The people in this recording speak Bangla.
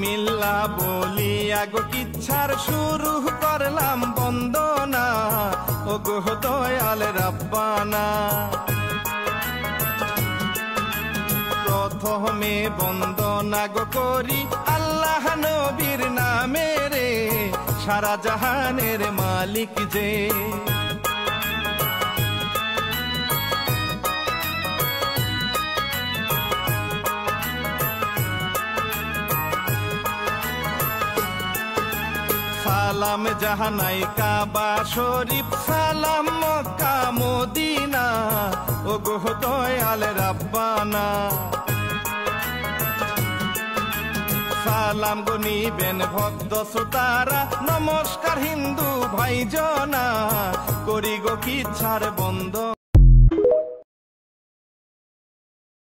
বিসমিল্লাহ বলিয়া গো কিচ্ছার শুরু করলাম বন্দনা, ও গো দয়াল রাব্বানা। প্রথমে বন্দনা গো করি আল্লাহ নবীর নামে রে, সারা জাহানের মালিক যে। সালাম জাহানাই কাবা শরীফ, সালাম মক্কা মদিনা, ও গো দয়াল রাব্বানা। সালাম গো নিবেন ভক্ত শ্রোতারা, নমস্কার হিন্দু ভাইজনা, করি গো কিচ্ছার বন্দনা।